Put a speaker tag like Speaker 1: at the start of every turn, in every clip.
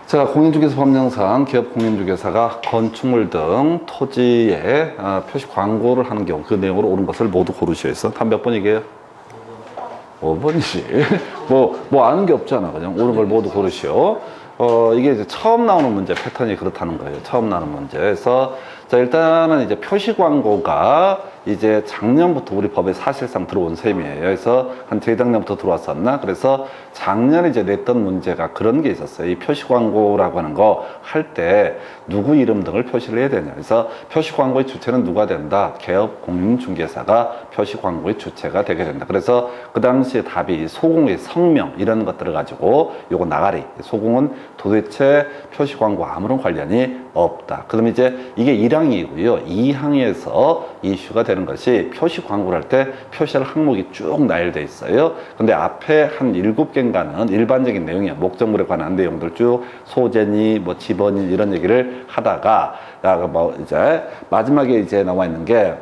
Speaker 1: 자, 공인중개사 법령상 기업 공인중개사가 건축물 등 토지에 표시 광고를 하는 경우 그 내용으로 옳은 것을 모두 고르시오 해서 한 몇 번이게요? 5번이지. 뭐 아는 게 없잖아. 그냥 옳은 걸 모두 고르시오. 이게 이제 처음 나오는 문제 패턴이 그렇다는 거예요. 처음 나오는 문제에서 자, 일단은 이제 표시 광고가 이제 작년부터 우리 법에 사실상 들어온 셈이에요. 그래서 한 재작년부터 들어왔었나? 그래서 작년에 이제 냈던 문제가 그런 게 있었어요. 이 표시 광고라고 하는 거 할 때 누구 이름 등을 표시를 해야 되냐. 그래서 표시 광고의 주체는 누가 된다? 개업 공인중개사가 표시 광고의 주체가 되게 된다. 그래서 그 당시에 답이 소공의 성명 이런 것들을 가지고 요거 나가리. 소공은 도대체 표시 광고 아무런 관련이 없다. 그럼 이제 이게 1항이고요. 2항에서 이슈가 되는 것이 표시 광고를 할 때 표시할 항목이 쭉 나열돼 있어요. 근데 앞에 한 7개인가는 일반적인 내용이야. 목적물에 관한 내용들 쭉 소재니 뭐 집원이 이런 얘기를 하다가 뭐 이제 마지막에 이제 나와 있는 게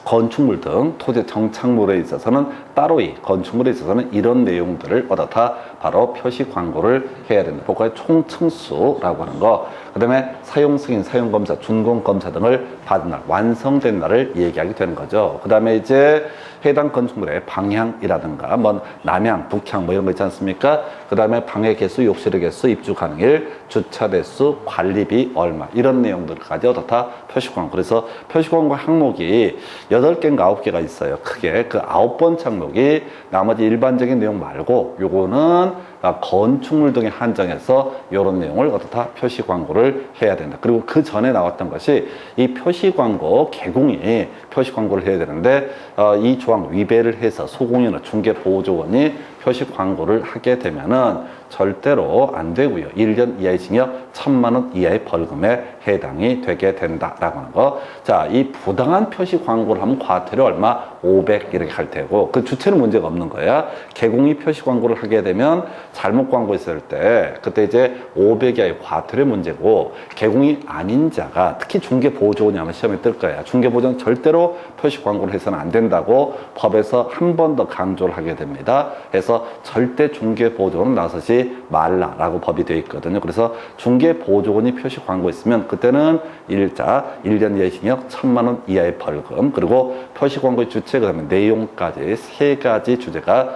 Speaker 1: 건축물 등 토지 정착물에 있어서는 따로이 건축물에 있어서는 이런 내용들을 얻어다 바로 표시 광고를 해야 된다. 그거의 총층수라고 하는 거. 그 다음에 사용 승인, 사용 검사, 준공 검사 등을 받은 날, 완성된 날을 얘기하게 되는 거죠. 그 다음에 이제 해당 건축물의 방향이라든가 뭐 남향, 북향 뭐 이런 거 있지 않습니까? 그 다음에 방해 개수, 욕실의 개수, 입주 가능일, 주차 대수, 관리비 얼마 이런 내용들까지 얻어다 표시 광고. 그래서 표시 광고 항목이 8개인가 9개가 있어요. 크게 그 9번 항목이 나머지 일반적인 내용 말고 요거는 건축물 등에 한정해서 이런 내용을 어떻다 표시 광고를 해야 된다. 그리고 그 전에 나왔던 것이 이 표시 광고 개공이 표시 광고를 해야 되는데 이 조항 위배를 해서 소공인이나 중개보조원이 표시 광고를 하게 되면은 절대로 안 되고요. 1년 이하의 징역, 1,000만 원 이하의 벌금에 해당이 되게 된다라고 하는 거. 자, 이 부당한 표시 광고를 하면 과태료 얼마? 500 이렇게 할 테고 그 주체는 문제가 없는 거야. 개공이 표시 광고를 하게 되면 잘못 광고했을 때 그때 이제 500 이하의 과태료 문제고 개공이 아닌 자가 특히 중개보조원이 아마 시험에 뜰 거야. 중개보조원 절대로 표시 광고를 해서는 안 된다고 법에서 한 번 더 강조를 하게 됩니다. 그래서 절대 중개보조원은 나서지 말라라고 법이 되어 있거든요. 그래서 중개보조원이 표시 광고했으면 그때는 1년 이하의 징역, 1,000만 원 이하의 벌금, 그리고 표시 광고의 주체, 그 다음에 내용까지 3가지 주제가,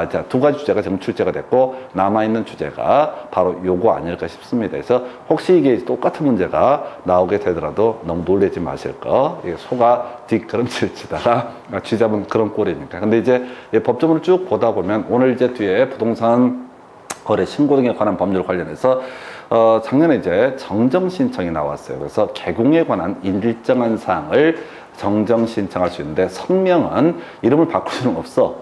Speaker 1: 자, 2가지 주제가 지금 출제가 됐고, 남아있는 주제가 바로 요거 아닐까 싶습니다. 그래서 혹시 이게 똑같은 문제가 나오게 되더라도 너무 놀라지 마실 거. 이게 소가 뒷걸음질 치다가 쥐잡은 그런 꼴이니까. 근데 이제 법조문을 쭉 보다 보면 오늘 이제 뒤에 부동산 거래 신고 등에 관한 법률 관련해서 작년에 이제 정정 신청이 나왔어요. 그래서 개공에 관한 일정한 사항을 정정 신청할 수 있는데 성명은 이름을 바꿀 수는 없어.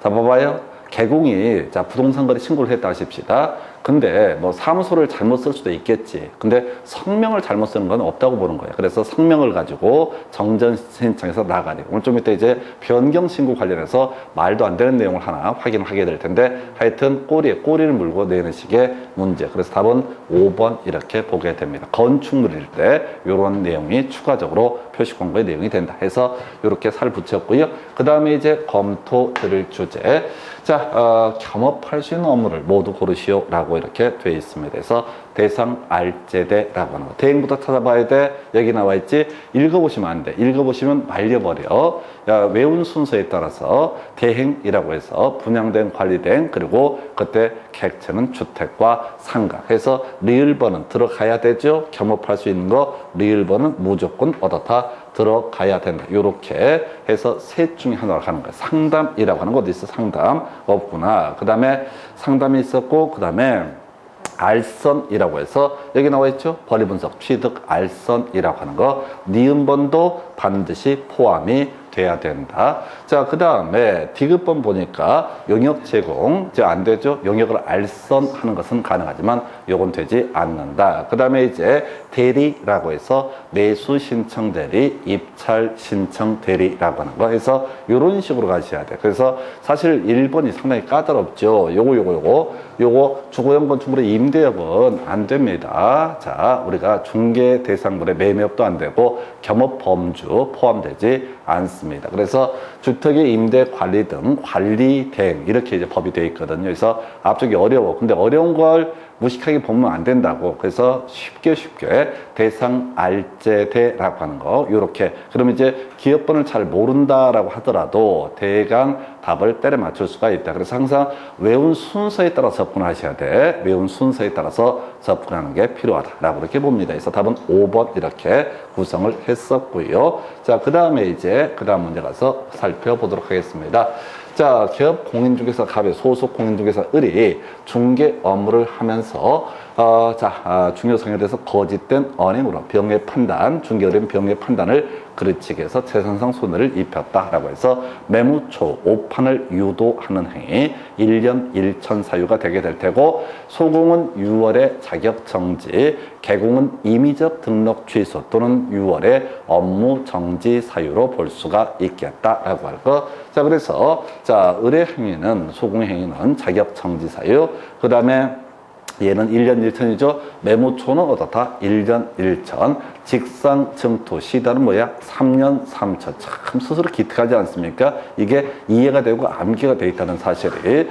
Speaker 1: 자, 봐봐요. 개공이 자 부동산 거래 신고를 했다 하십시다. 근데 뭐 사무소를 잘못 쓸 수도 있겠지. 근데 성명을 잘못 쓰는 건 없다고 보는 거예요. 그래서 성명을 가지고 정전 신청해서 나가리. 오늘 좀 이따 이제 변경 신고 관련해서 말도 안 되는 내용을 하나 확인을 하게 될 텐데 하여튼 꼬리를 물고 내는 식의 문제. 그래서 답은 5번 이렇게 보게 됩니다. 건축물일 때 이런 내용이 추가적으로 표시 광고의 내용이 된다 해서 이렇게 살 붙였고요. 그 다음에 이제 검토 드릴 주제. 자, 겸업할 수 있는 업무를 모두 고르시오 라고 이렇게 되어 있습니다. 그래서 대상 알제대라고 하는 거. 대행부터 찾아봐야 돼. 여기 나와 있지. 읽어보시면 안 돼. 읽어보시면 말려버려. 야, 외운 순서에 따라서 대행이라고 해서 분양된, 관리된, 그리고 그때 객체는 주택과 상가 해서 리을번은 들어가야 되죠. 겸업할 수 있는 거 리을번은 무조건 얻어다 들어가야 된다. 요렇게 해서 셋 중에 하나로 가는 거야. 상담이라고 하는 거 어디 있어? 상담 없구나. 그 다음에 상담이 있었고, 그 다음에 알선이라고 해서 여기 나와 있죠. 벌이분석, 취득, 알선이라고 하는 거 니은번도 반드시 포함이 돼야 된다. 자, 그 다음에 디귿번 보니까 용역 제공 이제 안 되죠. 용역을 알선하는 것은 가능하지만 요건 되지 않는다. 그 다음에 이제 대리라고 해서 매수 신청 대리, 입찰 신청 대리라고 하는 거 해서 요런 식으로 가셔야 돼. 그래서 사실 1번이 상당히 까다롭죠. 요거 주거용 건축물의 임대업은 안 됩니다. 자, 우리가 중개 대상물의 매매업도 안 되고 겸업 범주 포함되지 않습니다. 그래서 주택의 임대 관리 등 관리 대행 이렇게 이제 법이 되어 있거든요. 그래서 앞쪽이 어려워. 근데 어려운 걸 무식하게 보면 안 된다고. 그래서 쉽게 대상 알제대라고 하는 거. 요렇게. 그러면 이제 기업번을 잘 모른다라고 하더라도 대강 답을 때려 맞출 수가 있다. 그래서 항상 외운 순서에 따라 접근하셔야 돼. 외운 순서에 따라서 접근하는 게 필요하다라고 이렇게 봅니다. 그래서 답은 5번 이렇게 구성을 했었고요. 자, 그 다음에 이제 그 다음 문제 가서 살펴보도록 하겠습니다. 자, 기업 공인중개사 갑의 소속 공인중개사 을이 중개 업무를 하면서 중요성에 대해서 거짓된 언행으로 병의 판단, 중개 어려운 병의 판단을 그르치게 해서 재산상 손해를 입혔다라고 해서 매무초, 오판을 유도하는 행위 1년 1천 사유가 되게 될 테고, 소공은 6월에 자격 정지, 개공은 임의적 등록 취소 또는 6월에 업무 정지 사유로 볼 수가 있겠다라고 할 거. 자, 그래서 자, 의뢰 행위는, 소공의 행위는 자격 정지 사유, 그 다음에 얘는 1년 1천이죠. 매무초는 어떻다? 1년 1천. 직상 증토 시다는 뭐야? 3년 3천. 참 스스로 기특하지 않습니까? 이게 이해가 되고 암기가 돼 있다는 사실이.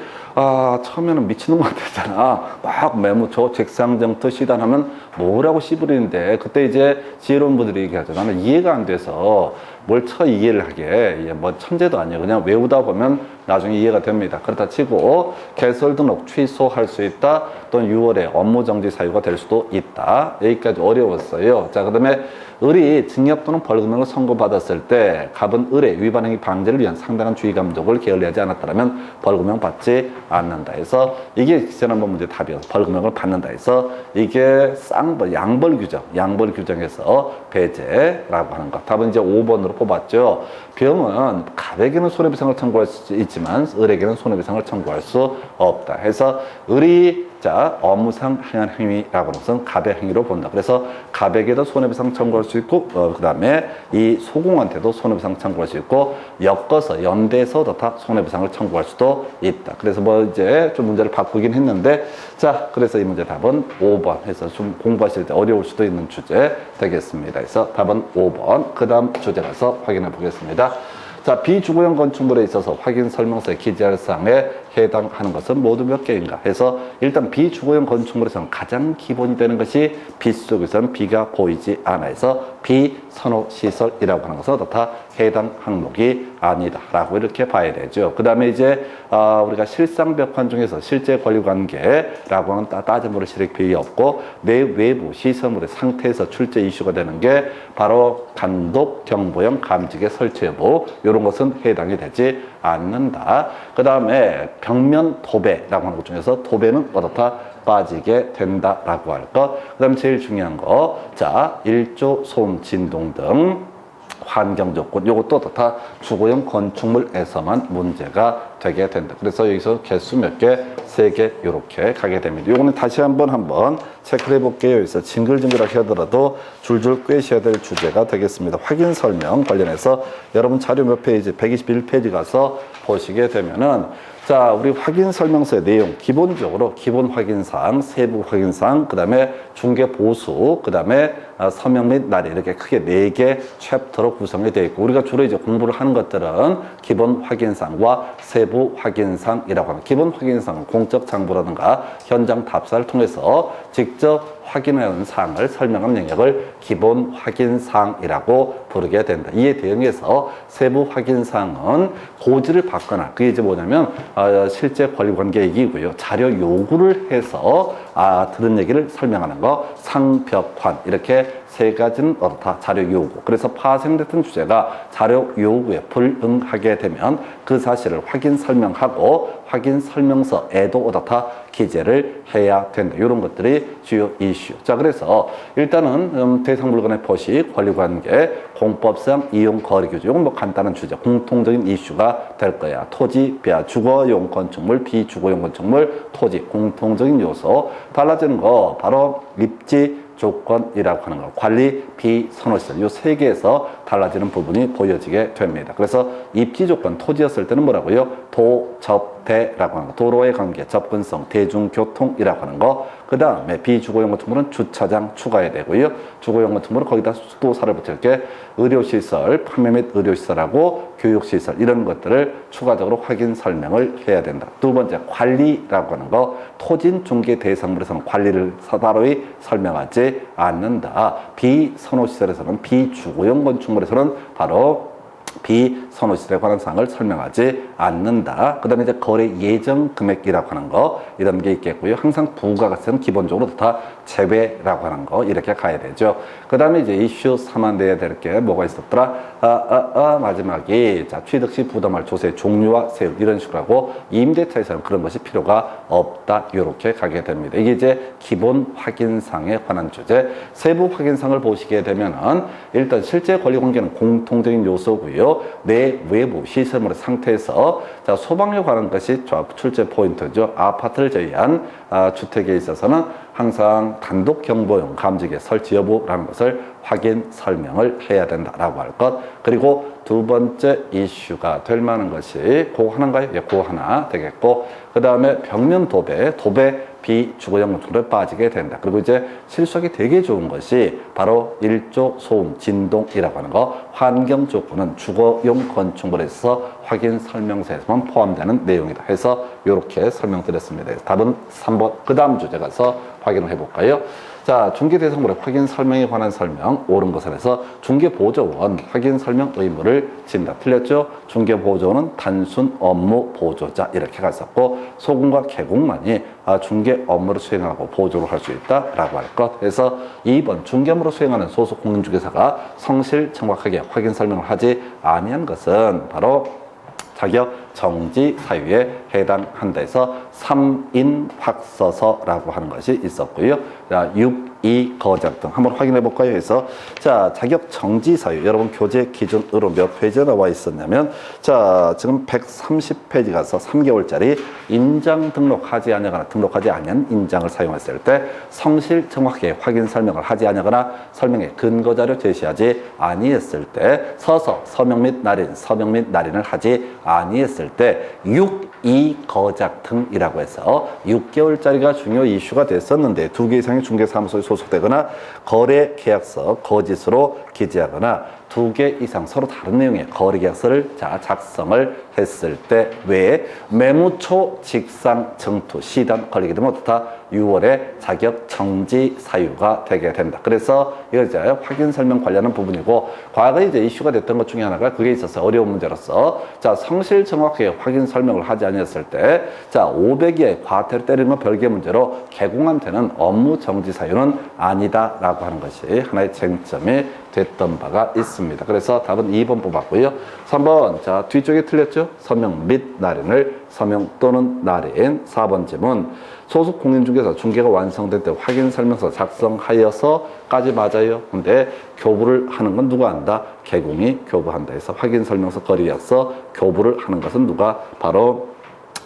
Speaker 1: 처음에는 미치는 것 같았잖아. 막 매무초, 직상 증토 시다 하면 뭐라고 씨부리는데, 그때 이제 지혜로운 분들이 얘기하죠. 나는 이해가 안 돼서 뭘 이해를 하게. 뭐 천재도 아니에요. 그냥 외우다 보면 나중에 이해가 됩니다. 그렇다 치고 개설 등록 취소할 수 있다, 또는 6월에 업무 정지 사유가 될 수도 있다. 여기까지 어려웠어요. 자, 그 다음에 을이 징역 또는 벌금형을 선고받았을 때 갑은 을의 위반 행위 방지를 위한 상당한 주의 감독을 게을리하지 않았다면 벌금형 받지 않는다 해서, 이게 지난번 문제 답이어서 벌금형을 받는다 해서 이게 양벌 규정에서 배제라고 하는 것. 답은 이제 5번으로 뽑았죠. 병은 갑에게는 손해배상을 청구할 수 있지만 을에게는 손해배상을 청구할 수 없다 해서, 을이 업무상 행한 행위라고 하는 것은 갑의 행위로 본다. 그래서 갑에게도 손해배상 청구할 수 있고, 그 다음에 이 소공한테도 손해배상 청구할 수 있고, 엮어서 연대해서도 다 손해배상을 청구할 수도 있다. 그래서 뭐 이제 좀 문제를 바꾸긴 했는데, 자, 그래서 이 문제 답은 5번 해서 좀 공부하실 때 어려울 수도 있는 주제 되겠습니다. 그래서 답은 5번. 그 다음 주제 가서 확인해 보겠습니다. 자, 비주거용 건축물에 있어서 확인 설명서에 기재할 사항에 해당하는 것은 모두 몇 개인가 해서, 일단 비주거용 건축물에서는 가장 기본이 되는 것이 빛 속에서는 비가 보이지 않아 해서 비선호 시설이라고 하는 것은 다 해당 항목이 아니다 라고 이렇게 봐야 되죠. 그 다음에 이제 우리가 실상벽환 중에서 실제 권리관계라고 하는 따져물을 실행 비용이 없고, 내외부 시설물의 상태에서 출제 이슈가 되는 게 바로 간독, 경보형, 감지계 설치 여부, 이런 것은 해당이 되지 않는다. 그 다음에 벽면 도배라고 하는 것 중에서 도배는 어떻다? 빠지게 된다라고 할 것. 그 다음에 제일 중요한 거, 자, 일조, 소음, 진동 등 환경 조건, 요것도 다 주거용 건축물에서만 문제가 되게 된다. 그래서 여기서 개수 몇 개? 3개 요렇게 가게 됩니다. 요거는 다시 한번 체크를 해볼게요. 여기서 징글징글하게 하더라도 줄줄 꿰셔야 될 주제가 되겠습니다. 확인 설명 관련해서 여러분 자료 몇 페이지? 121페이지 가서 보시게 되면은, 자, 우리 확인 설명서의 내용, 기본적으로 기본 확인사항, 세부 확인사항, 그 다음에 중개 보수, 그 다음에 서명 및 날이, 이렇게 크게 4개 챕터로 구성이 되어 있고, 우리가 주로 이제 공부를 하는 것들은 기본 확인사항과 세부 확인사항이라고 하는, 기본 확인사항은 공적 장부라든가 현장 답사를 통해서 직접 확인하는 사항을 설명한 영역을 기본 확인사항이라고 부르게 된다. 이에 대응해서 세부 확인사항은 고지를 받거나, 그게 이제 뭐냐면 실제 권리관계 얘기고요. 자료 요구를 해서 들은 얘기를 설명하는 거, 상벽환, 이렇게 3가지는 어떻다? 자료 요구. 그래서 파생됐던 주제가 자료 요구에 불응하게 되면 그 사실을 확인 설명하고 확인 설명서에도 어떻다? 기재를 해야 된다. 이런 것들이 주요 이슈. 자, 그래서 일단은 대상 물건의 포식, 권리관계, 공법상 이용 거리 규제. 이건 뭐 간단한 주제, 공통적인 이슈가 될 거야. 토지, 주거용 건축물, 비주거용 건축물, 토지, 공통적인 요소. 달라지는 거 바로 입지, 조건이라고 하는 거, 관리 비선호시설 이 세 개에서 달라지는 부분이 보여지게 됩니다. 그래서 입지 조건 토지였을 때는 뭐라고요? 도접대라고 하는 거, 도로의 관계, 접근성, 대중교통이라고 하는 거. 그 다음에 비주거용 건축물은 주차장 추가해야 되고요. 주거용 건축물은 거기다 수도사를 붙일 게 의료시설, 판매 및 의료시설하고 교육시설 이런 것들을 추가적으로 확인 설명을 해야 된다. 두 번째 관리라고 하는 거, 토진 중개 대상물에서는 관리를 따로이 설명하지 않는다. 비선호시설에서는 비주거용 건축물에서는 바로 비선호시설에 관한 사항을 설명하지 않는다. 그 다음에 이제 거래 예정 금액이라고 하는 거 이런 게 있겠고요. 항상 부가가세는 기본적으로 다 제외라고 하는 거 이렇게 가야 되죠. 그 다음에 이제 이슈 3안 돼야 될 게 뭐가 있었더라? 마지막이 자 취득시 부담할 조세 종류와 세율 이런 식으로 하고 임대차에서는 그런 것이 필요가 없다. 이렇게 가게 됩니다. 이게 이제 기본 확인사항에 관한 주제. 세부 확인사항을 보시게 되면은 일단 실제 권리관계는 공통적인 요소고요. 내 외부 시설물의 상태에서 자 소방에 관한 것이 출제 포인트죠. 아파트를 제외한 주택에 있어서는 항상 단독 경보용 감지기 설치 여부라는 것을 확인 설명을 해야 된다라고 할 것. 그리고 두 번째 이슈가 될 만한 것이 그거 하나인가요? 예, 그거 하나 되겠고 그 다음에 벽면 도배 비주거용 건축물에 빠지게 된다. 그리고 이제 실수하기 되게 좋은 것이 바로 일조 소음 진동이라고 하는 거 환경 조건은 주거용 건축물에서 확인 설명서에서만 포함되는 내용이다 해서 이렇게 설명드렸습니다. 답은 3번. 그 다음 주제 가서 확인을 해볼까요? 자, 중개대상물의 확인 설명에 관한 설명 옳은 것을 해서 중개보조원 확인 설명 의무를 진다. 틀렸죠? 중개보조원은 단순 업무 보조자 이렇게 갔었고 소금과 개공만이 중개 업무를 수행하고 보조를 할 수 있다라고 할 것. 그래서 2번 중개업무를 수행하는 소속 공인중개사가 성실 정확하게 확인 설명을 하지 아니한 것은 바로 자격 정지 사유에 해당한다 해서 3인 확서서라고 하는 것이 있었고요. 자, 6, 2 거작 등 한번 확인해 볼까요? 해서 자, 자격 정지 사유 여러분 교재 기준으로 몇 페이지에 나와 있었냐면 자, 지금 130페이지 가서 3개월짜리 인장 등록하지 않거나 등록하지 않은 인장을 사용했을 때 성실 정확하게 확인 설명을 하지 않거나 설명의 근거 자료 제시하지 아니했을 때 서서 서명 및 날인을 하지 아니했을 때 6, 2 거작 등이라고 해서 6개월짜리가 중요 이슈가 됐었는데 2개 이상의 중개사무소에 소속되거나 거래 계약서 거짓으로 기재하거나 2개 이상 서로 다른 내용의 거래 계약서를 작성을 했을 때 외에 매무초 직상 정투 시단 걸리게 되면 어떻다? 6월에 자격 정지 사유가 되게 된다. 그래서 이거 이제 확인 설명 관련한 부분이고 과거에 이제 이슈가 됐던 것 중에 하나가 그게 있었어요. 어려운 문제로서 자 성실 정확하게 확인 설명을 하지 않았을 때 자 500의 과태료 때리는 건 별개 문제로 개공한테는 업무 정지 사유는 아니다라고 하는 것이 하나의 쟁점이 됐던 바가 있습니다. 그래서 답은 2번 뽑았고요. 3번 자 뒤쪽에 틀렸죠? 서명 및 날인을 서명 또는 날인. 4번 지문 소속 공인중개사 중개가 완성될 때 확인 설명서 작성하여서까지 맞아요. 근데 교부를 하는 건 누가 한다? 개공이 교부한다 해서 확인 설명서 거래약서 교부를 하는 것은 누가? 바로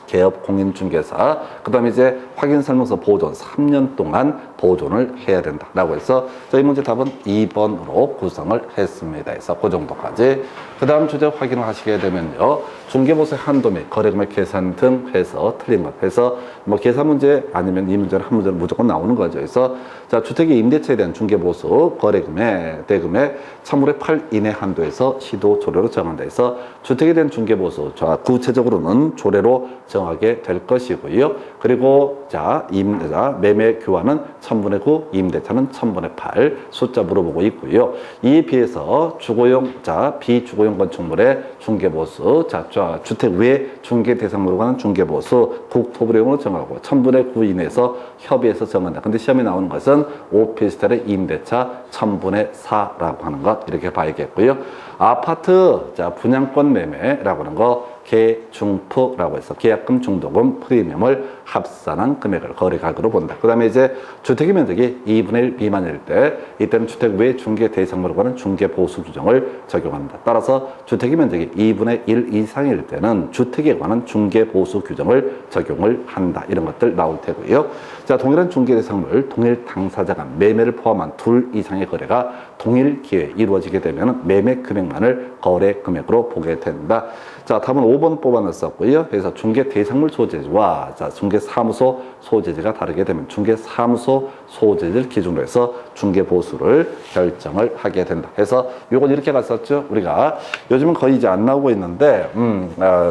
Speaker 1: 개업 공인중개사. 그 다음에 이제 확인 설명서 보존 3년 동안 보존을 해야 된다라고 해서 저희 문제 답은 2번으로 구성을 했습니다. 그래서 그 정도까지. 그 다음 주제 확인을 하시게 되면요. 중개보수의 한도 및 거래금액 계산 등 해서 틀린 것. 해서 뭐 계산 문제 아니면 이 문제는 한 문제는 무조건 나오는 거죠. 그래서 자 주택의 임대차에 대한 중개보수 거래금액 대금액 3분의 8 이내 한도에서 시도 조례로 정한다 해서 주택에 대한 중개보수 자 구체적으로는 조례로 정하게 될 것이고요. 그리고 자 임대차 매매 교환은 1000분의 9, 임대차는 1000분의 8 숫자 물어보고 있고요. 이에 비해서 주거용 자 비주거용 건축물의 중개보수 자 주택 외 중개 대상물에 관한 중개보수 국토부령으로 정하고 1000분의 9 이내에서 협의해서 정한다. 근데 시험에 나오는 것은 오피스텔의 임대차 1000분의 4라고 하는 것 이렇게 봐야겠고요. 아파트 자 분양권 매매라고 하는 거 계중프라고 해서 계약금, 중도금, 프리미엄을 합산한 금액을 거래가격으로 본다. 그 다음에 이제 주택의 면적이 2분의 1 미만일 때 이때는 주택 외 중개 대상물에 관한 중개 보수 규정을 적용합니다. 따라서 주택의 면적이 2분의 1 이상일 때는 주택에 관한 중개 보수 규정을 적용을 한다. 이런 것들 나올 테고요. 자, 동일한 중개 대상물, 동일 당사자 간 매매를 포함한 둘 이상의 거래가 동일 기회에 이루어지게 되면 매매 금액만을 거래 금액으로 보게 된다. 자, 답은 5번 뽑아놨었고요. 그래서 중개 대상물 소재지와 자, 중개 사무소 소재지가 다르게 되면 중개 사무소 소재지를 기준으로 해서 중개 보수를 결정을 하게 된다. 그래서 요건 이렇게 갔었죠. 우리가 요즘은 거의 이제 안 나오고 있는데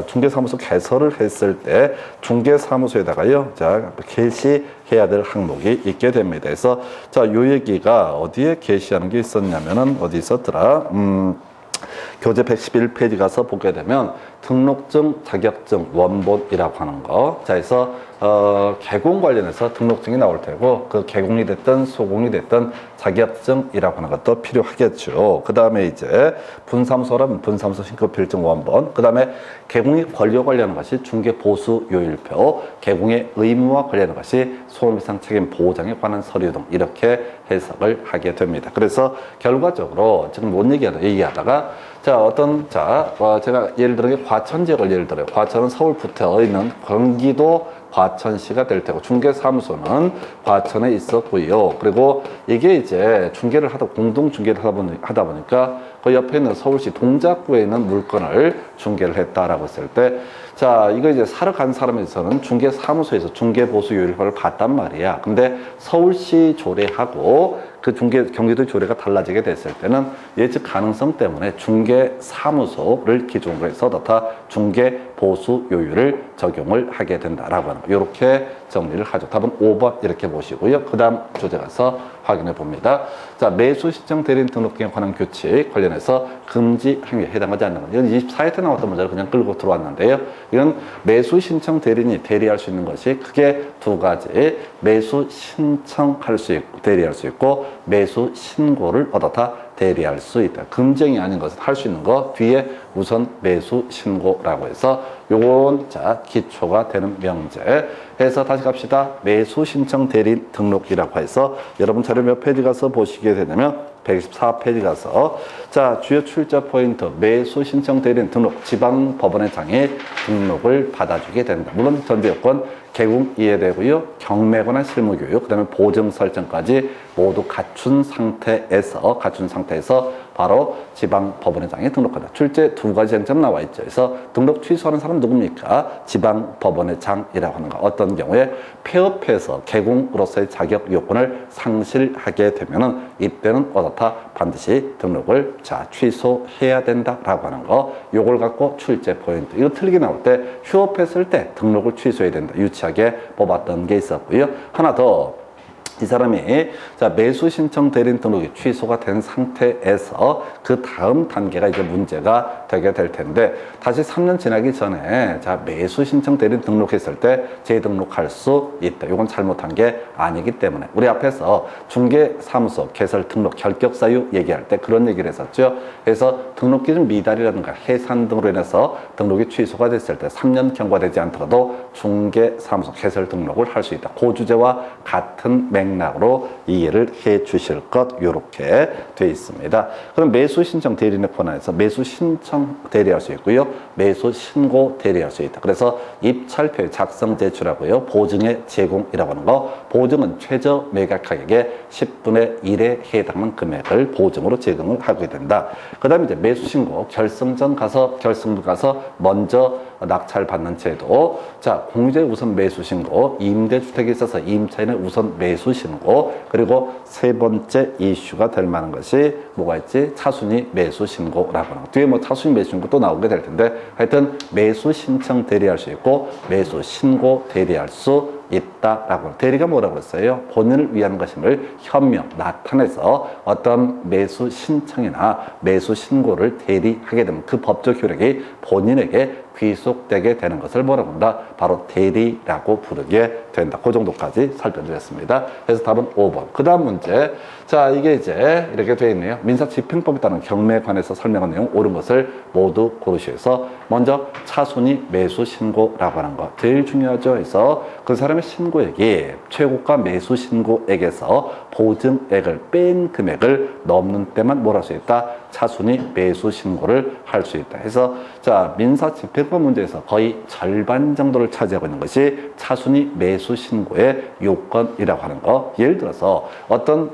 Speaker 1: 중개 사무소 개설을 했을 때 중개 사무소에다가요. 자, 게시해야 될 항목이 있게 됩니다. 그래서 자, 요 얘기가 어디에 게시하는 게 있었냐면은 어디 있었더라? 교재 111페이지 가서 보게 되면 등록증, 자격증, 원본이라고 하는 거. 자, 그래서 개공 관련해서 등록증이 나올 테고 그 개공이 됐든 소공이 됐든 자격증이라고 하는 것도 필요하겠죠. 그 다음에 이제 분사무소라면 분사무소 신고 필증 원본. 그 다음에 개공의 권리와 관련한 것이 중개 보수 요일표, 개공의 의무와 관련한 것이 손해배상 책임 보장에 관한 서류 등 이렇게 해석을 하게 됩니다. 그래서 결과적으로 지금 뭔 얘기하다가 자, 제가 예를 들어 과천 지역을 예를 들어요. 과천은 서울 붙어 있는 경기도 과천시가 될 테고 중개사무소는 과천에 있었고요. 그리고 이게 이제 중개를 공동 중개를 하다 보니까 그 옆에 있는 서울시 동작구에 있는 물건을 중개를 했다라고 했을 때 자, 이거 이제 사러 간 사람에서는 중개사무소에서 중개보수 요일표를 봤단 말이야. 근데 서울시 조례하고 그 경기도 조례가 달라지게 됐을 때는 예측 가능성 때문에 중개사무소를 기준으로 해서 다 중개보수 요율을 적용을 하게 된다라고 하는 거. 이렇게 정리를 하죠. 답은 5번 이렇게 보시고요. 그 다음 주제 가서 확인해 봅니다. 자, 매수 신청 대리인 등록기에 관한 규칙 관련해서 금지 행위에 해당하지 않는 것. 이건 24회 때 나왔던 문제를 그냥 끌고 들어왔는데요. 이건 매수 신청 대리인이 대리할 수 있는 것이 크게 두 가지. 매수 신청할 수 있고, 대리할 수 있고, 매수 신고를 얻어다 대리할 수 있다. 금쟁이 아닌 것은 할 수 있는 거 뒤에 우선 매수 신고라고 해서 요건 자 기초가 되는 명제 해서 다시 갑시다. 매수 신청 대리인 등록이라고 해서 여러분 자료 몇 페이지 가서 보시게 되냐면 124페이지 가서 자 주요 출제 포인트 매수 신청 대리인 등록 지방법원의 장에 등록을 받아주게 된다. 물론 전제 요건 개공 이해되고요. 경매에 관한 실무교육 그 다음에 보증 설정까지 모두 갖춘 상태에서 바로 지방법원의 장에 등록한다. 출제 두 가지 쟁점 나와 있죠. 그래서 등록 취소하는 사람 누굽니까? 지방법원의 장이라고 하는 거. 어떤 경우에 폐업해서 개공으로서의 자격 요건을 상실하게 되면은 이때는 어떻다 반드시 등록을 취소해야 된다라고 하는 거. 요걸 갖고 출제 포인트. 이거 틀리게 나올 때 휴업했을 때 등록을 취소해야 된다. 유치하게 뽑았던 게 있었고요. 하나 더. 이 사람이 자 매수 신청 대리인 등록이 취소가 된 상태에서 그 다음 단계가 이제 문제가 되게 될 텐데 다시 3년 지나기 전에 자 매수 신청 대리인 등록했을 때 재등록할 수 있다. 이건 잘못한 게 아니기 때문에 우리 앞에서 중개사무소 개설 등록 결격 사유 얘기할 때 그런 얘기를 했었죠. 그래서 등록 기준 미달이라든가 해산 등으로 인해서 등록이 취소가 됐을 때 3년 경과되지 않더라도 중개사무소 개설 등록을 할 수 있다. 그 주제와 같은 맥락으로 이해를 해 주실 것 이렇게 돼 있습니다. 그럼 매수 신청 대리인에 관해서 매수 신청 대리할 수 있고요. 매수 신고 대리할 수 있다. 그래서 입찰표 작성 제출하고요. 보증의 제공이라고 하는 거. 보증은 최저 매각 가격의 10분의 1에 해당하는 금액을 보증으로 제공을 하게 된다. 그 다음에 이제 매수 신고 결승전 가서 먼저 낙찰 받는 제도. 자, 공유제 우선 매수 신고, 임대주택에 있어서 임차인의 우선 매수 신고, 그리고 세 번째 이슈가 될 만한 것이 뭐가 있지? 차순위 매수 신고라고 하는 거. 뒤에 뭐 차순위 매수 신고 또 나오게 될 텐데 하여튼 매수 신청 대리할 수 있고 매수 신고 대리할 수 있다라고. 대리가 뭐라고 했어요? 본인을 위한 것임을 현명, 나타내서 어떤 매수 신청이나 매수 신고를 대리하게 되면 그 법적 효력이 본인에게 귀속되게 되는 것을 뭐라고 한다? 바로 대리라고 부르게 된다. 그 정도까지 살펴드렸습니다. 그래서 답은 5번. 그 다음 문제. 자, 이게 이제 이렇게 되어 있네요. 민사집행법에 따른 경매에 관해서 설명한 내용 옳은 것을 모두 고르시오서 먼저 차순위 매수 신고라고 하는 것. 제일 중요하죠. 그래서 그 사람의 신고액이 최고가 매수 신고액에서 보증액을 뺀 금액을 넘는 때만 뭘 할 수 있다? 차순위 매수 신고를 할 수 있다. 해서 자, 민사집행법 문제에서 거의 절반 정도를 차지하고 있는 것이 차순위 매수 신고의 요건이라고 하는 거. 예를 들어서 어떤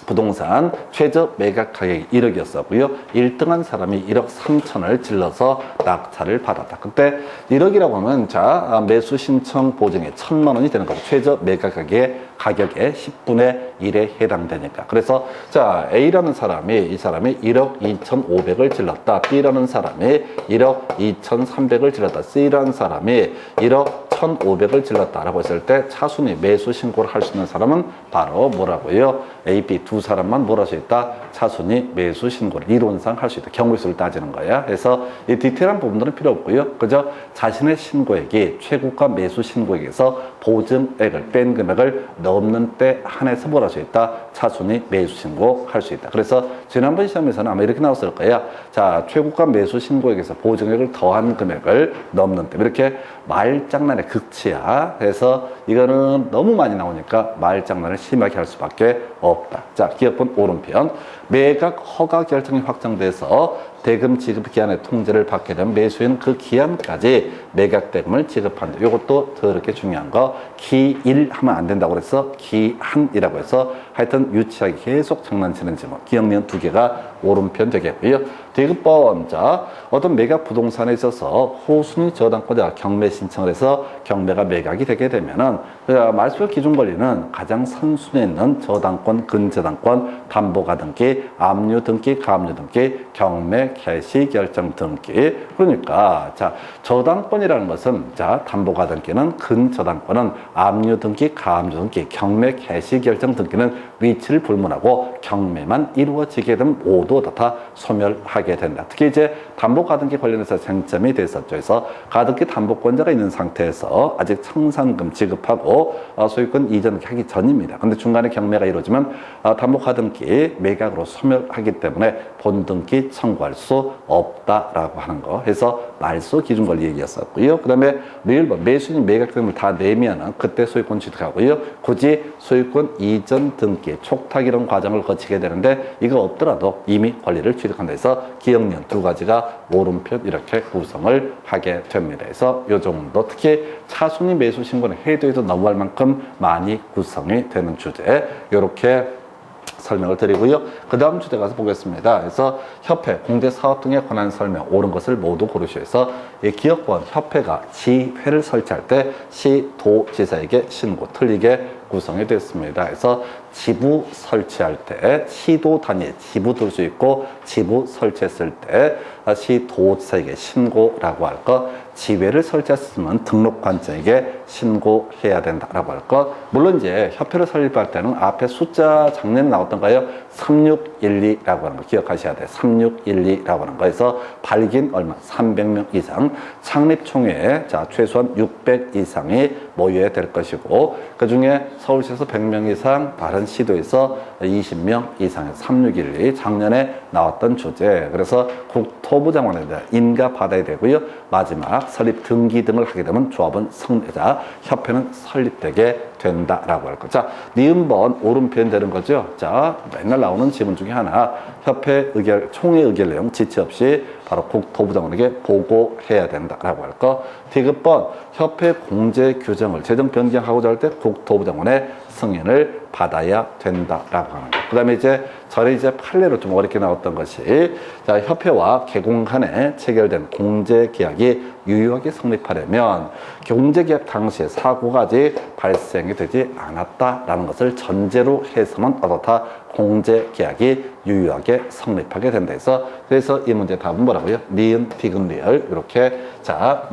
Speaker 1: 부동산 최저 매각 가격이 1억이었었고요. 1등한 사람이 1억 3천을 질러서 낙찰을 받았다. 그때 1억이라고 하면 자, 매수 신청 보증에 1,000만 원이 되는 거죠. 최저 매각 가격의 10분의 1에 해당되니까. 그래서 자, A라는 사람이 이 사람이 1억 2,500을 질렀다. B라는 사람이 1억 2,300을 질렀다. C라는 사람이 1억 1,500을 질렀다라고 했을 때 차순위 매수 신고를 할 수 있는 사람은 바로 뭐라고요? A, B 두 사람만 뭘 할 수 있다? 차순위 매수 신고를 이론상 할 수 있다. 경우 수를 따지는 거야. 그래서 이 디테일한 부분들은 필요 없고요. 그저 자신의 신고액이 최고가 매수 신고액에서 보증액을 뺀 금액을 넘는 때 한해서 뭘 할 수 있다? 차순위 매수 신고 할 수 있다. 그래서 지난번 시험에서는 아마 이렇게 나왔을 거야. 자, 최고가 매수 신고액에서 보증액을 더한 금액을 넘는 때 이렇게 말장난의 극치야. 그래서 이거는 너무 많이 나오니까 말장난을 심하게 할 수밖에 없다. 자, 기억본 오른편. 매각 허가 결정이 확정돼서 대금 지급 기한의 통지를 받게 되면 매수인 그 기한까지 매각 대금을 지급한다. 이것도 더럽게 중요한 거. 기일 하면 안 된다고 그래서 기한이라고 해서 하여튼 유치하게 계속 장난치는 질문. 기억 니은 두 개가 오른편 되겠고요. 대급번. 자, 어떤 매각 부동산에 있어서 호순위 저당권자가 경매 신청을 해서 경매가 매각이 되게 되면은 말소의 기준 권리는 가장 선순위에 있는 저당권, 근저당권, 담보가 등기, 압류 등기, 가압류 등기, 경매 개시 결정 등기. 그러니까 자, 저당권이라는 것은 자, 담보가 등기는 근저당권은 압류 등기, 가압류 등기, 경매 개시 결정 등기는 위치를 불문하고 경매만 이루어지게 되면 모두 다 소멸하게 된다. 특히 이제 담보 가등기 관련해서 쟁점이 됐었죠. 그래서 가등기 담보권자가 있는 상태에서 아직 청산금 지급하고 소유권 이전 하기 전입니다. 근데 중간에 경매가 이루어지면 담보 가등기 매각으로 소멸하기 때문에 본등기 청구할 수 없다라고 하는 거. 해서 말소 기준 권리 얘기였었고요. 그 다음에 매수인 매각 등을 다 내면은 그때 소유권 취득하고요. 굳이 소유권 이전 등기, 촉탁 이런 과정을 거치게 되는데 이거 없더라도 이미 권리를 취득한다 해서 기억년 두 가지가 오른편 이렇게 구성을 하게 됩니다. 그래서 이 정도 특히 차순위 매수 신고는 해도 넘어갈 만큼 많이 구성이 되는 주제. 이렇게 설명을 드리고요. 그 다음 주제 가서 보겠습니다. 그래서 협회, 공제 사업 등에 관한 설명, 옳은 것을 모두 고르시오서 이 기업권 협회가 지회를 설치할 때 시도지사에게 신고, 틀리게 구성이 됐습니다. 그래서 지부 설치할 때 시도 단위에 지부 둘 수 있고 지부 설치했을 때 시도지사에게 신고라고 할 것, 지회를 설치했으면 등록관청에게 신고해야 된다라고 할 것. 물론 이제 협회를 설립할 때는 앞에 숫자 작년에 나왔던가요? 3612라고 하는 거 기억하셔야 돼요. 3612라고 하는 거에서 발긴 얼마? 300명 이상, 창립총회에 자 최소한 600 이상이 모여야 될 것이고 그 중에 서울시에서 100명 이상, 다른 시도에서 20명 이상의 3612 작년에 나왔던 주제. 그래서 국토부 장관에 대한 인가 받아야 되고요. 마지막 설립 등기 등을 하게 되면 조합은 성립자, 협회는 설립되게 된다라고 할 거. 자, 니은번 오른편 되는 거죠. 자, 맨날 나오는 지문 중에 하나, 협회 의결, 총회 의결 내용 지체 없이 바로 국토부 장관에게 보고해야 된다라고 할 거. 디귿번, 협회 공제 규정을 재정 변경하고자 할 때 국토부 장관의 승인을 받아야 된다라고 하는 거. 그 다음에 이제 전에 이제 판례로 좀 어렵게 나왔던 것이 자, 협회와 개공 간에 체결된 공제 계약이 유효하게 성립하려면 공제 계약 당시에 사고가 아직 발생이 되지 않았다라는 것을 전제로 해서만 어떻다 공제 계약이 유효하게 성립하게 된다 해서 그래서 이 문제 답은 뭐라고요? 니은, 디귿, 리을 이렇게 자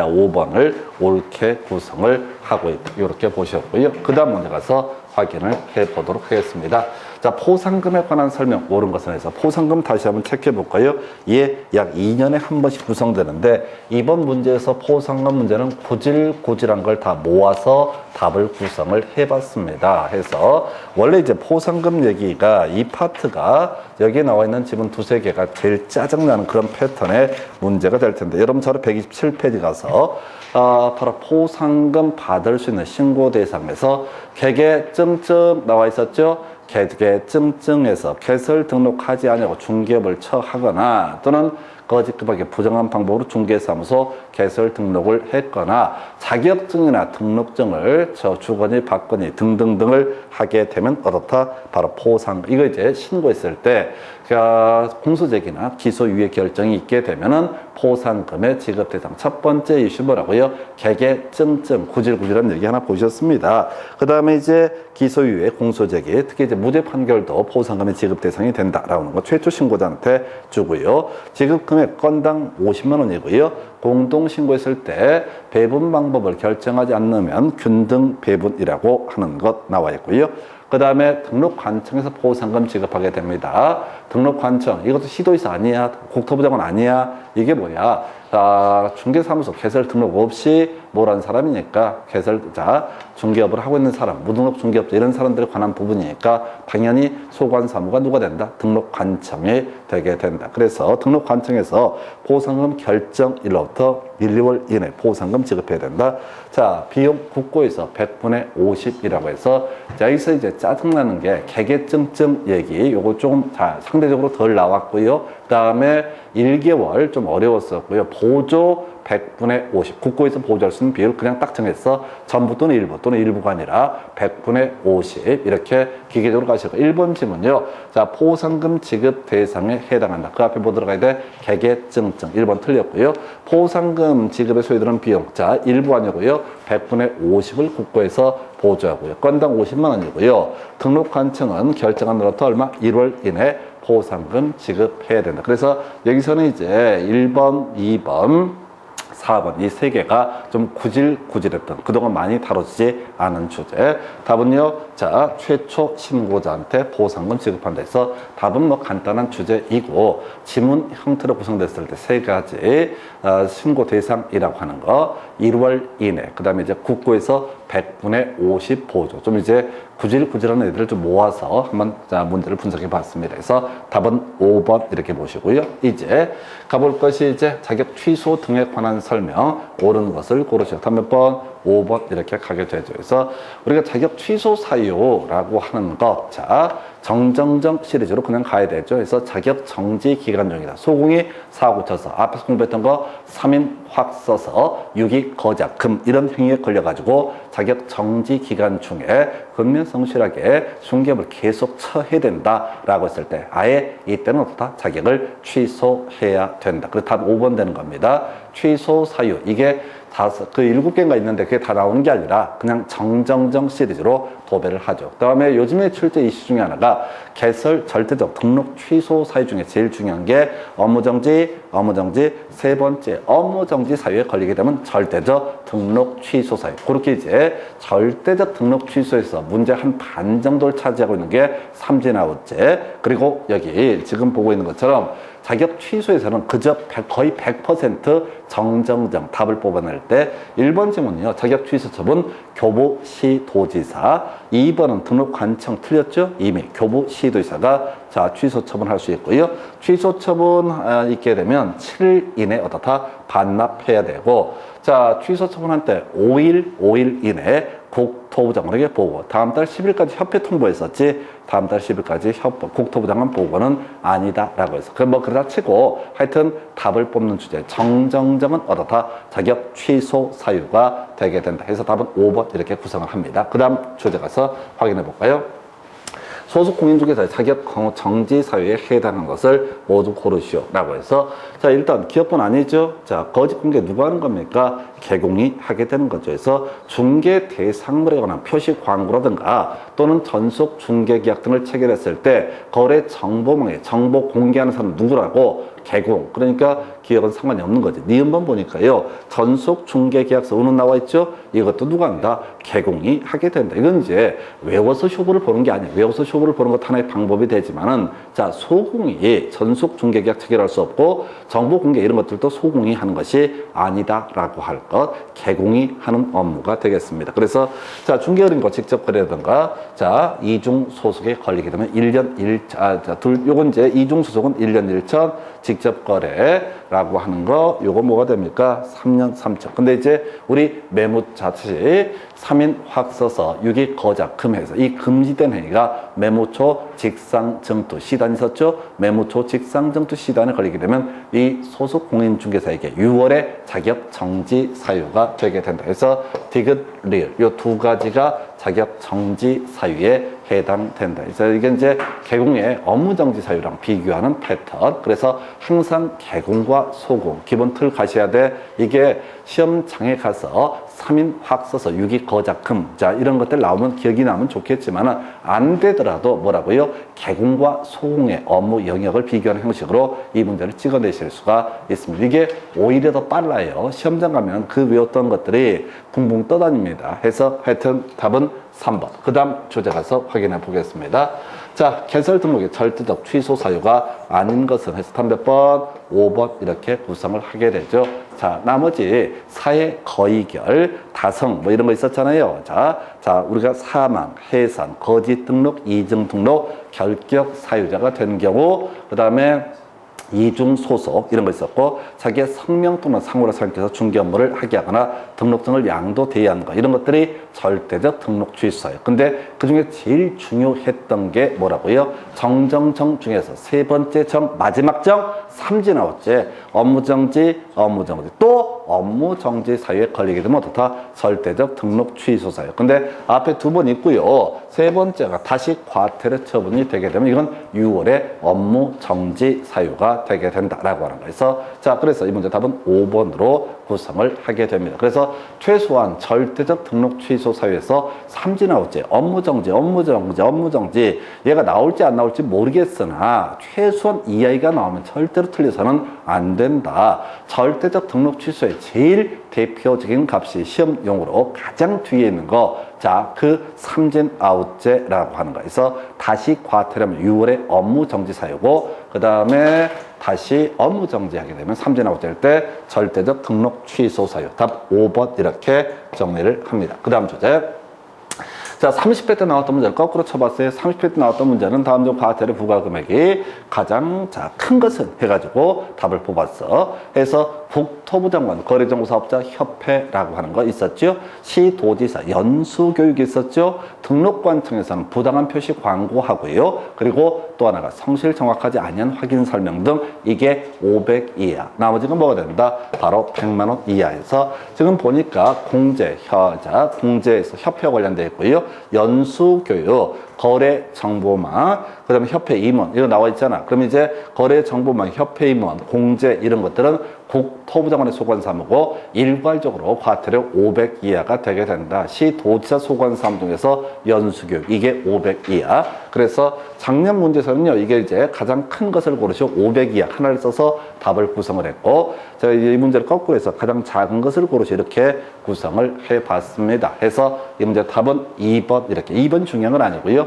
Speaker 1: 5번을 옳게 구성을 하고 있다. 이렇게 보셨고요. 그 다음 문제 가서 확인을 해 보도록 하겠습니다. 자, 포상금에 관한 설명 옳은 것은 해서 포상금 다시 한번 체크해 볼까요? 이게 약 2년에 한 번씩 구성되는데 이번 문제에서 포상금 문제는 구질구질한 걸 다 모아서 답을 구성을 해 봤습니다. 해서 원래 이제 포상금 얘기가 이 파트가 여기에 나와 있는 지문 두세 개가 제일 짜증나는 그런 패턴의 문제가 될 텐데 여러분 저를 127페이지 가서 바로 포상금 받을 수 있는 신고 대상에서 개개 쯤쯤 나와 있었죠. 개개 쯤쯤에서 개설 등록하지 않냐고 중개업을 처하거나 또는 거짓급하게 부정한 방법으로 중개사무소 개설 등록을 했거나 자격증이나 등록증을 주거니 받거니 등등등을 하게 되면 어떻다? 바로 포상. 이거 이제 신고했을 때 공소제기나 기소유예 결정이 있게 되면은 포상금의 지급 대상. 첫 번째 이슈 뭐라고요? 개개 쯤쯤 구질구질한 얘기 하나 보셨습니다. 그 다음에 이제 기소유예 공소제기 특히 이제 무죄 판결도 포상금의 지급 대상이 된다라는 거 최초 신고자한테 주고요. 지급 금액 건당 50만 원이고요. 공동 신고했을 때 배분 방법을 결정하지 않으면 균등 배분이라고 하는 것 나와 있고요. 그 다음에 등록관청에서 포상금 지급하게 됩니다. 등록관청, 이것도 시도의사 아니야? 국토부장관 아니야? 이게 뭐야? 중개사무소 개설 등록 없이 뭐라는 사람이니까 개설자, 중개업을 하고 있는 사람, 무등록 중개업자 이런 사람들에 관한 부분이니까 당연히 소관사무가 누가 된다? 등록관청이 되게 된다. 그래서 등록관청에서 포상금 결정일로부터 1, 2월 이내 포상금 지급해야 된다. 자, 비용 국고에서 100분의 50이라고 해서 자, 여기서 이제 짜증나는 게 개개증증 얘기 요거 좀 상대적으로 덜 나왔고요. 그 다음에 1개월 좀 어려웠었고요. 보조 100분의 50. 국고에서 보조할 수 있는 비율 그냥 딱 정했어. 전부 또는 일부 또는 일부가 아니라 100분의 50 이렇게 기계적으로 가시고 1번 지문요. 자, 포상금 지급 대상에 해당한다. 그 앞에 뭐 들어가야 돼? 개개증증 1번 틀렸고요. 포상금 지급에 소요되는 비용. 자, 일부 아니고요. 100분의 50을 국고에서 보조하고요. 건당 50만 원이고요. 등록관청은 결정한 날부터 얼마? 1월 이내 포상금 지급해야 된다. 그래서 여기서는 이제 1번, 2번, 4번 이 세 개가 좀 구질구질했던 그동안 많이 다뤄지지 않은 주제. 답은요. 자, 최초 신고자한테 포상금 지급한다 해서 답은 뭐 간단한 주제이고 지문 형태로 구성됐을 때 세 가지 신고 대상이라고 하는 거 1월 이내 그 다음에 이제 국고에서 100분의 50 보조 좀 이제 구질구질한 애들을 좀 모아서 한번 문제를 분석해 봤습니다. 그래서 답은 5번 이렇게 보시고요. 이제 가볼 것이 이제 자격 취소 등에 관한 설명 옳은 것을 고르시오. 답 몇 번? 5번 이렇게 가게 되죠. 그래서 우리가 자격 취소 사유라고 하는 것, 자 정정정 시리즈로 그냥 가야 되죠. 그래서 자격 정지 기간 중이다. 소공이 사고 쳐서 앞에서 공부했던 거 3인 확 써서 유기 거작 금 이런 행위에 걸려가지고 자격 정지 기간 중에 근면 성실하게 중개업을 계속 처해야 된다라고 했을 때 아예 이때는 어떻다? 자격을 취소해야 된다. 그래서 답 5번 되는 겁니다. 취소 사유 이게 그 7개인가 있는데 그게 다 나오는 게 아니라 그냥 정정정 시리즈로 도배를 하죠. 그 다음에 요즘에 출제 이슈 중에 하나가 개설 절대적 등록 취소 사유 중에 제일 중요한 게 업무정지, 세 번째 업무정지 사유에 걸리게 되면 절대적 등록 취소 사유. 그렇게 이제 절대적 등록 취소에서 문제 한 반 정도를 차지하고 있는 게 삼진아웃제. 그리고 여기 지금 보고 있는 것처럼 자격 취소에서는 그저 거의 100% 정정정 답을 뽑아낼 때 1번 지문이요. 자격 취소 처분 교부시도지사 2번은 등록관청 틀렸죠? 이미 교부시도지사가 자 취소 처분할 수 있고요. 취소 처분 있게 되면 7일 이내 어떻다? 반납해야 되고 자 취소 처분할 때 5일 이내 국토부 장관에게 보고 다음 달 10일까지 협회 통보했었지 다음 달 10일까지 국토부 장관 보고는 아니다라고 해서 그 뭐 그러다 치고 하여튼 답을 뽑는 주제 정정정은 어떻다 자격 취소 사유가 되게 된다 해서 답은 5번 이렇게 구성을 합니다. 그 다음 주제 가서 확인해 볼까요? 소속 공인중개사의 자격 정지 사유에 해당하는 것을 모두 고르시오 라고 해서 자 일단 기업분 아니죠. 자 거짓 공개 누가 하는 겁니까? 개공이 하게 되는 거죠. 그래서 중개 대상물에 관한 표시 광고라든가 또는 전속 중개 계약 등을 체결했을 때 거래 정보망에 정보 공개하는 사람은 누구라고? 개공. 그러니까 기업은 상관이 없는 거지. 니은번 보니까요. 전속 중개 계약서 운은 나와 있죠? 이것도 누가 한다? 개공이 하게 된다. 이건 이제 외워서 쇼부를 보는 게 아니에요. 외워서 쇼부를 보는 것 하나의 방법이 되지만은 자, 소공이 전속 중개 계약 체결할 수 없고 정보 공개 이런 것들도 소공이 하는 것이 아니다라고 할 것. 개공이 하는 업무가 되겠습니다. 그래서 자, 중개업인과 직접 거래라든가 자, 이중 소속에 걸리게 되면 1년 1차, 요건 이제 이중 소속은 1년 1천, 직접 거래라고 하는 거, 요거 뭐가 됩니까? 3년 3천. 근데 이제 우리 매무자치 3인 확서서 6일 거작 금해서 이 금지된 행위가 매무초 직상증투 시단 있었죠? 매무초 직상증투 시단에 걸리게 되면 이 소속 공인중개사에게 6월에 자격 정지 사유가 되게 된다. 그래서 디귿, 리을 요 두 가지가 자격 정지 사유에 해당된다. 그래서 이게 이제 개공의 업무 정지 사유랑 비교하는 패턴. 그래서 항상 개공과 소공 기본 틀 가셔야 돼. 이게 시험장에 가서 3인 확서서 6위 거작금 자 이런 것들 나오면 기억이 나면 좋겠지만 안 되더라도 뭐라고요? 개공과 소공의 업무 영역을 비교하는 형식으로 이 문제를 찍어내실 수가 있습니다. 이게 오히려 더 빨라요. 시험장 가면 그 외웠던 것들이 붕붕 떠다닙니다. 해서 하여튼 답은 3번. 그 다음 주제 가서 확인해 보겠습니다. 자, 개설 등록의 절대적 취소 사유가 아닌 것은 해서 몇 번? 5번 이렇게 구성을 하게 되죠. 자, 나머지 사회 거의결, 다성 뭐 이런 거 있었잖아요. 자, 우리가 사망, 해산, 거짓 등록, 이중 등록, 결격 사유자가 된 경우, 그 다음에 이중 소속 이런 거 있었고 자기의 성명 또는 상호를 사용해서 중개 업무를 하게 하거나 등록증을 양도 대여하는 거 이런 것들이 절대적 등록 취소예요. 근데 그 중에 제일 중요했던 게 뭐라고요? 정정정 중에서 세 번째 정 마지막 정 삼지 나왔지. 업무정지 또 업무정지 사유에 걸리게 되면 어떻다? 절대적 등록 취소 사유. 근데 앞에 두 번 있고요. 세 번째가 다시 과태료 처분이 되게 되면 이건 6월에 업무정지 사유가 되게 된다라고 하는 거예요. 자, 그래서 이 문제 답은 5번으로 구성을 하게 됩니다. 그래서 최소한 절대적 등록 취소 사유에서 삼지 나올지 업무정지 얘가 나올지 안 나올지 모르겠으나 최소한 이 아이가 나오면 절대로 틀려서는 안 된다. 절대적 등록 취소의 제일 대표적인 값이 시험용으로 가장 뒤에 있는 거 자, 그 삼진 아웃제라고 하는 거예요. 그래서 다시 과태료면 6월에 업무 정지 사유고 그 다음에 다시 업무 정지하게 되면 삼진 아웃제일 때 절대적 등록 취소 사유. 답 5번 이렇게 정리를 합니다. 그 다음 주제. 자, 30회 때 나왔던 문제를 거꾸로 쳐봤어요. 30회 때 나왔던 문제는 다음 중 과태료 부과 금액이 가장 큰 것은 해가지고 답을 뽑았어. 해서 국토부 장관 거래정보사업자 협회라고 하는 거 있었죠. 시도지사 연수교육이 있었죠. 등록관청에서는 부당한 표시 광고하고요. 그리고 또 하나가 성실 정확하지 아니한 확인 설명 등 이게 500 이하. 나머지가 뭐가 된다? 바로 100만 원 이하에서 지금 보니까 공제에서 협회 관련되어 있고요. 연수교육, 거래정보망, 그 다음에 협회 임원, 이거 나와 있잖아. 그럼 이제 거래정보망, 협회 임원, 공제 이런 것들은 국토부 장관의 소관사무고 일괄적으로 과태료 500 이하가 되게 된다. 시도지사 소관사무 중에서 연수교육, 이게 500 이하. 그래서 작년 문제에서는요, 이게 이제 가장 큰 것을 고르시고 500 이하 하나를 써서 답을 구성을 했고, 제가 이 문제를 거꾸로 해서 가장 작은 것을 고르시 이렇게 구성을 해봤습니다. 해서 이 문제 답은 2번 이렇게. 2번 중요한 건 아니고요.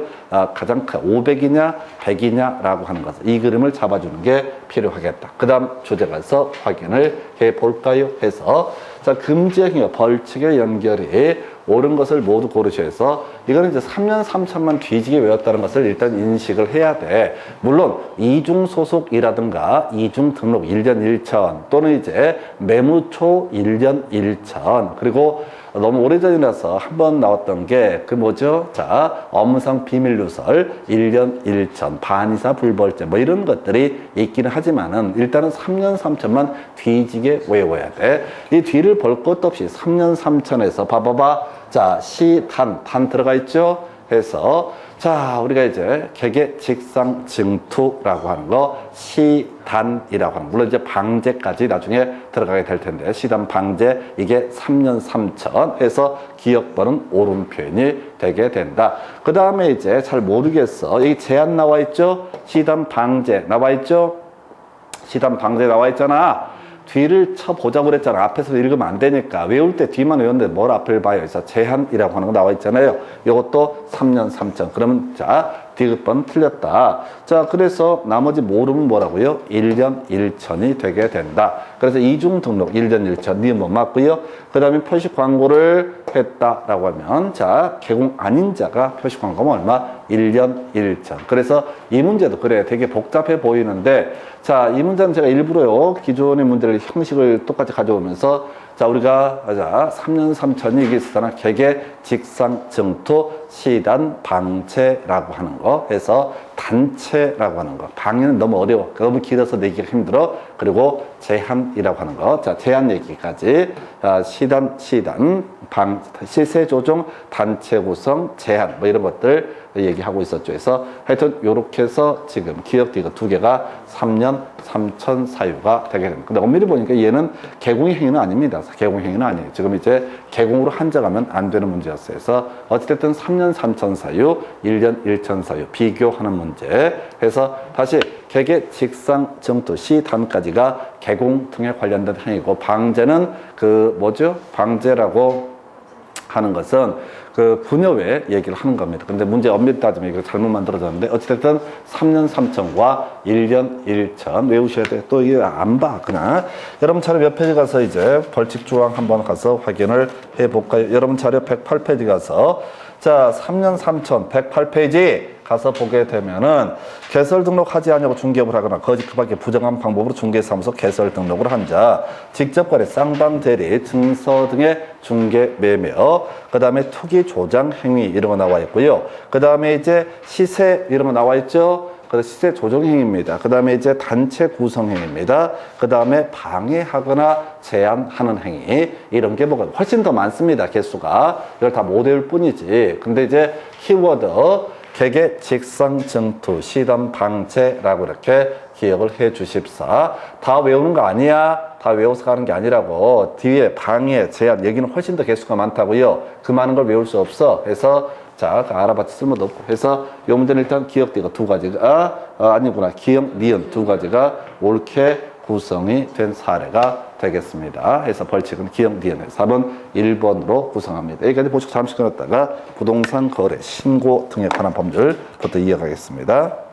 Speaker 1: 가장 큰 500이냐 100이냐라고 하는 것을 이 그림을 잡아주는 게 필요하겠다. 그 다음 주제 가서 확인을 해볼까요? 해서 자, 금지의 행위와 벌칙의 연결이 옳은 것을 모두 고르셔야 해서 이거는 이제 3년 3천만 뒤지게 외웠다는 것을 일단 인식을 해야 돼. 물론 이중 소속이라든가 이중 등록 1년 1천 또는 이제 매무초 1년 1천 그리고 너무 오래전이라서 한 번 나왔던 게 그 뭐죠? 자, 업무상 비밀 누설 1년 1천 반이사 불벌죄 뭐 이런 것들이 있기는 하지만은 일단은 3년 3천만 뒤지게 외워야 돼. 이 뒤를 볼 것도 없이 3년 3천에서 봐봐봐. 자, 단 들어가 있죠? 해서 자, 우리가 이제 계계직상증투라고 하는 거 시단이라고 하는 거. 물론 이제 방제까지 나중에 들어가게 될 텐데 시단 방제 이게 3년 3천 해서 기억번은 옳은 표현이 되게 된다. 그 다음에 이제 잘 모르겠어. 여기 제한 나와 있죠? 시단 방제 나와 있죠? 시단 방제 나와 있잖아. 뒤를 쳐보자고 그랬잖아. 앞에서 읽으면 안 되니까. 외울 때 뒤만 외웠는데 뭘 앞을 봐요. 그래서 제한이라고 하는 거 나와 있잖아요. 이것도 3년 3천. 그러면 자, 디귿번 틀렸다. 자, 그래서 나머지 모르면 뭐라고요? 1년 1천이 되게 된다. 그래서 이중 등록 1년 1천 니은 맞고요. 그 다음에 표식 광고를 했다라고 하면 자, 개공 아닌 자가 표식 광고면 얼마? 1년 1천. 그래서 이 문제도 그래. 되게 복잡해 보이는데 자, 이 문제는 제가 일부러요. 기존의 문제를 형식을 똑같이 가져오면서 자, 우리가 자, 3년 3천이 이게 있었잖아. 계계, 직상, 정토, 시단, 방체라고 하는 거 해서 단체라고 하는 거. 방해는 너무 어려워. 너무 길어서 내기가 힘들어. 그리고 제한이라고 하는 거. 자, 제한 얘기까지. 자, 시단, 방, 시세 조정, 단체 구성, 제한 뭐 이런 것들 얘기하고 있었죠. 그래서 하여튼 요렇게 해서 지금 기억디귿 두 개가 3년 3천 사유가 되게 됩니다. 근데 엄밀히 보니까 얘는 개공의 행위는 아닙니다. 개공의 행위는 아니에요. 지금 이제 개공으로 한정하면 안 되는 문제였어요. 그래서 어찌됐든 3년 3천 사유, 1년 1천 사유 비교하는 문제 해서 다시 계계, 직상, 정토, 시단까지가 개공 등에 관련된 행위고 방제는 그 뭐죠? 방제라고 하는 것은 그 분여외 얘기를 하는 겁니다. 근데 문제 엄밀히 따지면 이거 잘못 만들어졌는데 어찌됐든 3년 3천과 1년 1천 외우셔야 돼. 또 이거 안 봐. 그냥 여러분 자료 몇 페이지 가서 이제 벌칙 조항 한번 가서 확인을 해볼까요? 여러분 자료 108페이지 가서 자, 3년 3천 108페이지 가서 보게 되면은 개설 등록하지 않냐고 중개업을 하거나 거짓 그 밖에 부정한 방법으로 중개사무소 개설 등록을 한 자, 직접 거래, 쌍방 대리, 증서 등의 중개 매매업, 그 다음에 투기 조장 행위 이런 거 나와 있고요. 그 다음에 이제 시세 이런 거 나와 있죠. 그래서 시세 조정 행위입니다. 그 다음에 이제 단체 구성 행위입니다. 그 다음에 방해하거나 제한하는 행위 이런 게 뭐가 훨씬 더 많습니다. 개수가 이걸 다 못 외울 뿐이지. 근데 이제 키워드 계계, 직상, 정투, 시단, 방체라고 이렇게 기억을 해 주십사. 다 외우는 거 아니야. 다 외워서 가는 게 아니라고. 뒤에 방해, 제한 여기는 훨씬 더 개수가 많다고요. 그 많은 걸 외울 수 없어. 해서 자, 알아봤자 쓸모도 없고. 해서 이 문제는 일단 기억디귿 두 가지가 아니구나. 기억, 니은 두 가지가 옳게 구성이 된 사례가 되겠습니다. 해서 벌칙은 기억, 니은에 4번 1번으로 구성합니다. 여기까지 보시고 잠시 끊었다가 부동산 거래, 신고 등에 관한 법률부터 이어가겠습니다.